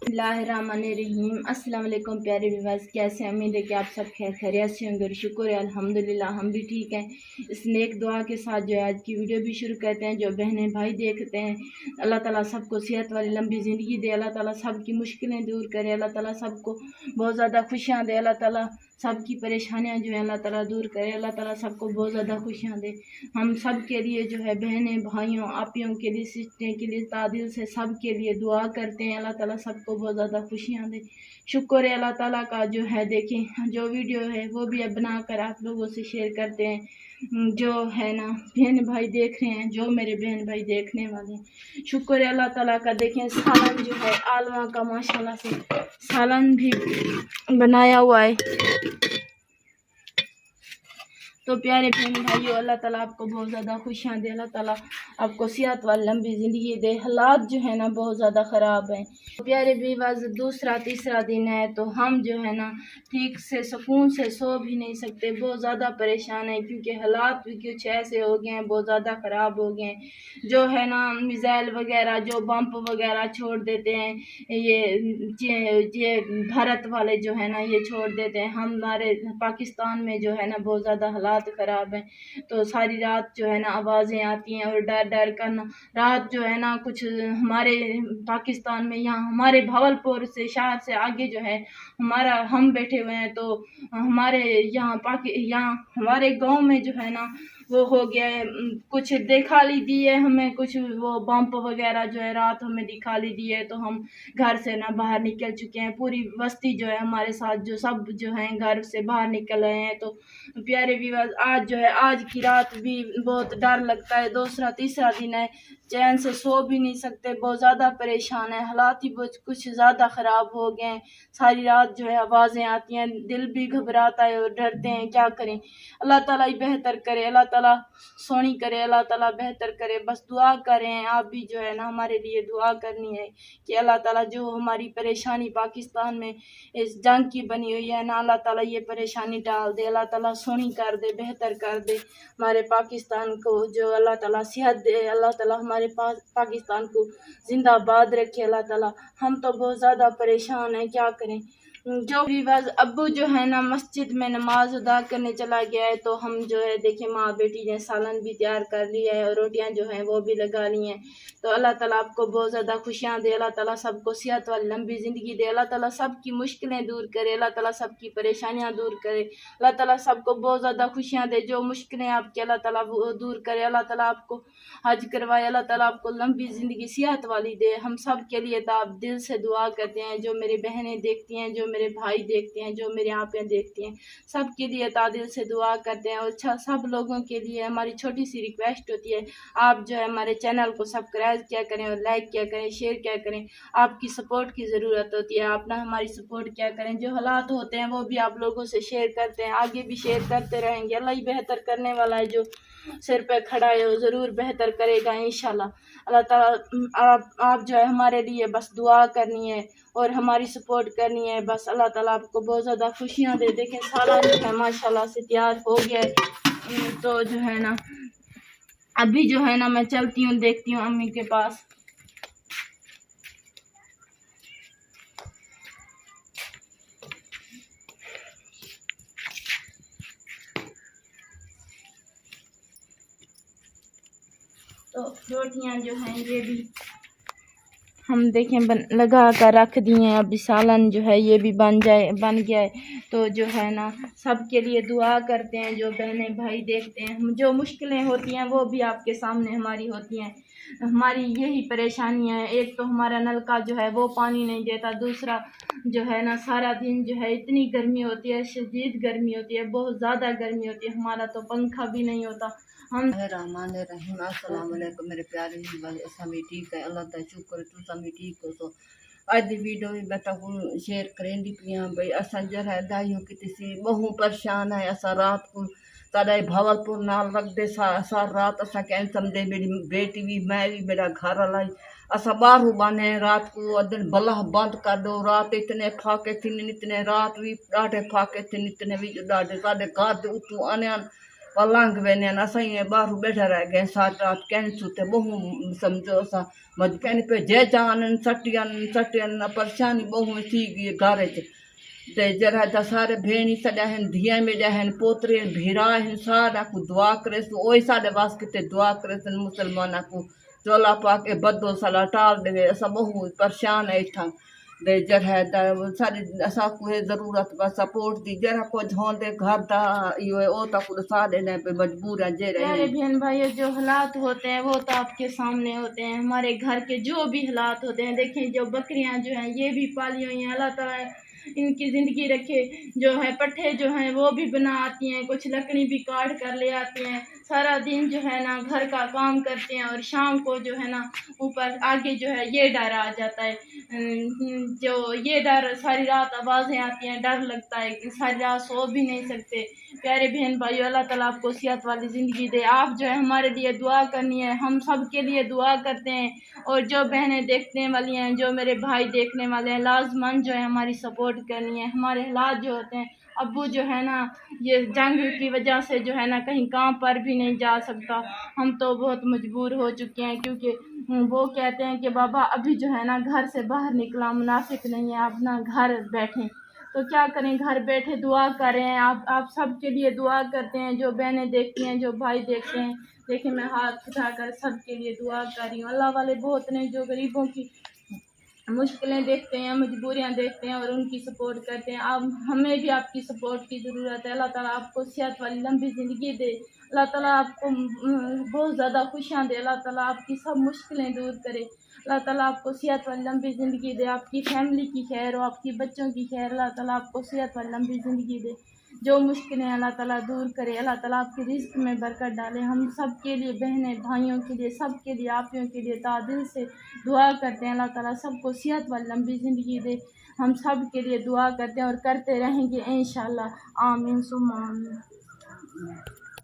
बिस्मिल्लाहिर्रहमानिर्रहीम। अस्सलाम वालेकुम प्यारे व्यूअर्स, कैसे हैं? उम्मीद है कि आप सब खैरियत से होंगे। शुक्र है अल्हम्दुलिल्लाह हम भी ठीक हैं। इस नेक दुआ के साथ जो है आज की वीडियो भी शुरू करते हैं। जो बहनें भाई देखते हैं, अल्लाह ताला सबको सेहत वाली लंबी ज़िंदगी दे, अल्लाह ताला सबकी मुश्किलें दूर करे, अल्लाह ताला सबको बहुत ज़्यादा खुशियाँ दे, अल्लाह ताला सबकी परेशानियाँ जो है अल्लाह ताला दूर करे, अल्लाह ताला सबको बहुत ज़्यादा खुशियाँ दे। हम सब के लिए जो है बहनें भाइयों आपियों के लिए सिस्टरों के लिए तादिल से सब के लिए दुआ करते हैं, अल्लाह ताला सबको बहुत ज़्यादा खुशियाँ दे। शुक्र है अल्लाह ताला का जो है। देखें जो वीडियो है वो भी अब बना कर आप लोगों से शेयर करते हैं। जो है ना बहन भाई देख रहे हैं, जो मेरे बहन भाई देखने वाले हैं, शुक्र है अल्लाह ताला का। देखें सालन जो है आलवा का माशाल्लाह से सालन भी बनाया हुआ है। तो प्यारे बहन भाइयों, अल्लाह ताला आपको बहुत ज़्यादा खुशियाँ दे, अल्लाह ताला आपको सेहत वाली लंबी ज़िंदगी दे। हालात जो है ना बहुत ज़्यादा ख़राब हैं। तो प्यारे व्यूअर्स, दूसरा तीसरा दिन है तो हम जो है ना ठीक से सुकून से सो भी नहीं सकते, बहुत ज़्यादा परेशान है क्योंकि हालात भी कुछ ऐसे हो गए हैं, बहुत ज़्यादा ख़राब हो गए हैं। जो है ना मिसाइल वगैरह जो बम्प वगैरह छोड़ देते हैं, ये भारत वाले जो है ना ये छोड़ देते हैं। हमारे पाकिस्तान में जो है ना बहुत ज़्यादा हालात ख़राब है। तो सारी रात जो है ना आवाज़ें आती हैं और डर डर कर ना रात जो है ना कुछ हमारे पाकिस्तान में यहाँ हमारे भावलपुर से शहर से आगे जो है हमारा हम बैठे हुए हैं। तो हमारे यहाँ हमारे गांव में जो है ना वो हो गया है, कुछ दिखाली दी है हमें, कुछ वो बम्प वगैरह जो है रात हमें दिखाली दी है। तो हम घर से ना बाहर निकल चुके हैं, पूरी बस्ती जो है हमारे साथ जो सब जो है घर से बाहर निकल रहे हैं। तो प्यारे व्यूअर्स, आज जो है आज की रात भी बहुत डर लगता है। दूसरा तीसरा दिन है, चैन से सो भी नहीं सकते, बहुत ज़्यादा परेशान है। हालात ही कुछ ज़्यादा ख़राब हो गए हैं। सारी रात जो है आवाज़ें आती हैं, दिल भी घबराता है और डरते हैं, क्या करें। अल्लाह ताला ही बेहतर करे, अल्लाह ताला सोनी करे, अल्लाह ताला बेहतर करे। बस दुआ करें, आप भी जो है ना हमारे लिए दुआ करनी है कि अल्लाह ताला जो हमारी परेशानी पाकिस्तान में इस जंग की बनी हुई है ना, अल्लाह ताला ये परेशानी टाल दे, अल्लाह ताला सोनी कर दे, बेहतर कर दे हमारे पाकिस्तान को। जो अल्लाह ताला सेहत दे, अल्लाह ताला हमारे पास पाकिस्तान को जिंदाबाद रखे। अल्लाह ताला, हम तो बहुत ज़्यादा परेशान हैं, क्या करें। जो भी बस अब्बू जो है ना मस्जिद में नमाज अदा करने चला गया है। तो हम जो है देखें माँ बेटी ने सालन भी तैयार कर लिया है और रोटियां जो हैं वो भी लगा ली हैं। तो अल्लाह ताला आपको बहुत ज़्यादा खुशियाँ दे, अल्लाह ताला सबको सेहत वाली लंबी ज़िंदगी दे, अल्लाह ताला सबकी मुश्किलें दूर करे, अल्लाह ताला सबकी परेशानियाँ दूर करे, अल्लाह ताला सबको बहुत ज़्यादा खुशियाँ दे। जो मुश्किलें आपकी अल्लाह ताला वो दूर करे, अल्लाह ताला आपको हज करवाए, अल्लाह ताला आपको लंबी ज़िंदगी सेहत वाली दे। हम सब के लिए तो आप दिल से दुआ करते हैं। जो मेरी बहनें देखती हैं, जो मेरे भाई देखते हैं, जो मेरी आपें देखती हैं, सब के लिए तादिल से दुआ करते हैं। और अच्छा सब लोगों के लिए हमारी छोटी सी रिक्वेस्ट होती है, आप जो है हमारे चैनल को सब्सक्राइब किया करें और लाइक किया करें, शेयर किया करें। आपकी सपोर्ट की ज़रूरत होती है, आप ना हमारी सपोर्ट किया करें। जो हालात होते हैं वो भी आप लोगों से शेयर करते हैं, आगे भी शेयर करते रहेंगे। अल्लाह ही बेहतर करने वाला है, जो सिर पे खड़ा है वो ज़रूर बेहतर करेगा इंशाल्लाह। अल्लाह ताला आप जो है हमारे लिए बस दुआ करनी है और हमारी सपोर्ट करनी है बस। अल्लाह ताला आपको बहुत ज़्यादा खुशियाँ दे। देखें सारा जो है माशाल्लाह से तैयार हो गया है। तो जो है ना अभी जो है ना मैं चलती हूँ, देखती हूँ अम्मी के पास। तो रोटियां जो हैं ये भी हम देखें लगा कर रख दिए हैं। अभी सालन जो है ये भी बन गया है। तो जो है ना सब के लिए दुआ करते हैं। जो बहनें भाई देखते हैं, जो मुश्किलें होती हैं वो भी आपके सामने हमारी होती हैं। हमारी यही परेशानियां हैं। एक तो हमारा नलका जो है वो पानी नहीं देता, दूसरा जो है ना सारा दिन जो है इतनी गर्मी होती है, शदीद गर्मी होती है, बहुत ज़्यादा गर्मी होती है। हमारा तो पंखा भी नहीं होता। हम रहमान रहीम। अस्सलाम वालेकुम मेरे प्यारे भाई, असां भी ठीक है, अल्लाह ता शुक्र तुसां भी ठीक हो। तो अज दी वीडियो भी मैं तक शेयर करेंदी पियां भाई। असां जरा दाइयों की सी बहु परेशान है। असां रात को तॾहिं भावलपुर नाल रखदे सार रात असां कंहिं समझे, मेरी बेटी भी, मैं भी, मेरा घर वाला असां बारू बने रात को दिन भला बंद कर दो। रात इतने फाके थिन, इतने रात भी ॾाढे फाके थिन, इतने भी ॾाढे साढ़े घर दे उतू आने पलंग वेने असां ईअं ॿाहिरि वेठा रह गए सारी रात कैंसू ते बहु सम्झो असां मज कैन पे जय जान सटियन परेशानी बहु थी गई घर च ते जरा दा सारे भेणी सॼा आहिनि धीअ में आहिनि पोतरे भेरा आहिनि सारा को दुआ करेसि ओए साढ़े वास किते दुआ करेसि मुसलमाना को चोला पाके बदो सला टाल दे असां बहु परेशान है इथां दे जरा दा सारी असां को जरूरत बस सपोर्ट दी जरा को झोंदे घर दा यो ओ ता को सारे ने पे मजबूर है जे प्यारे रहे बहन भाइयों, जो हालात होते हैं वो तो आपके सामने होते हैं। हमारे घर के जो भी हालात होते हैं, देखें जो बकरियां जो हैं ये भी पाली हुई हैं, अल्लाह ताला इनकी ज़िंदगी रखे। जो है पट्ठे जो हैं वो भी बना आती हैं, कुछ लकड़ी भी काट कर ले आती हैं। सारा दिन जो है ना घर का काम करते हैं और शाम को जो है ना ऊपर आगे जो है ये डर आ जाता है, जो ये डर सारी रात आवाज़ें आती हैं, डर लगता है कि सारी रात सो भी नहीं सकते। प्यारे बहन भाइयों, अल्लाह ताला आपको सेहत वाली ज़िंदगी दे। आप जो है हमारे लिए दुआ करनी है, हम सब के लिए दुआ करते हैं। और जो बहनें देखने वाली हैं, जो मेरे भाई देखने वाले हैं, लाजमन जो है हमारी सपोर्ट करनी है। हमारे हालात जो होते हैं, अब्बू जो है ना ये जंग की वजह से जो है ना कहीं काम पर भी नहीं जा सकता। हम तो बहुत मजबूर हो चुके हैं, क्योंकि वो कहते हैं कि बाबा अभी जो है ना घर से बाहर निकला मुनाफिक नहीं है, आप ना घर बैठें। तो क्या करें, घर बैठे दुआ करें। आप सब के लिए दुआ करते हैं, जो बहनें देखती हैं, जो भाई देखते हैं। देखिए मैं हाथ उठाकर सब के लिए दुआ कर रही हूँ। अल्लाह वाले बहुत ने जो गरीबों की मुश्किलें देखते हैं, मजबूरियां देखते हैं और उनकी सपोर्ट करते हैं। आप हमें भी आपकी सपोर्ट की ज़रूरत है। अल्लाह ताला आपको सेहत वाली लंबी ज़िंदगी दे। अल्लाह ताला आपको बहुत ज़्यादा खुशियाँ दे। अल्लाह ताला आपकी सब मुश्किलें दूर करे। अल्लाह ताला आपको सेहत वाली लंबी ज़िंदगी दे, आपकी फैमिली की खैर हो, आपकी बच्चों की खैर। अल्लाह ताला आपको सेहत वाली लंबी ज़िंदगी दे। जो मुश्किलें अल्लाह ताला दूर करे। अल्लाह ताला आपके रिज़्क़ में बरकत डाले। हम सब के लिए, बहनें भाइयों के लिए, सब के लिए, आपियों के लिए तादिल से दुआ करते हैं। अल्लाह ताला सबको सेहत वाली लंबी ज़िंदगी दे। हम सब के लिए दुआ करते हैं और करते रहेंगे इंशाअल्लाह। आमीन सुम्मा आमीन।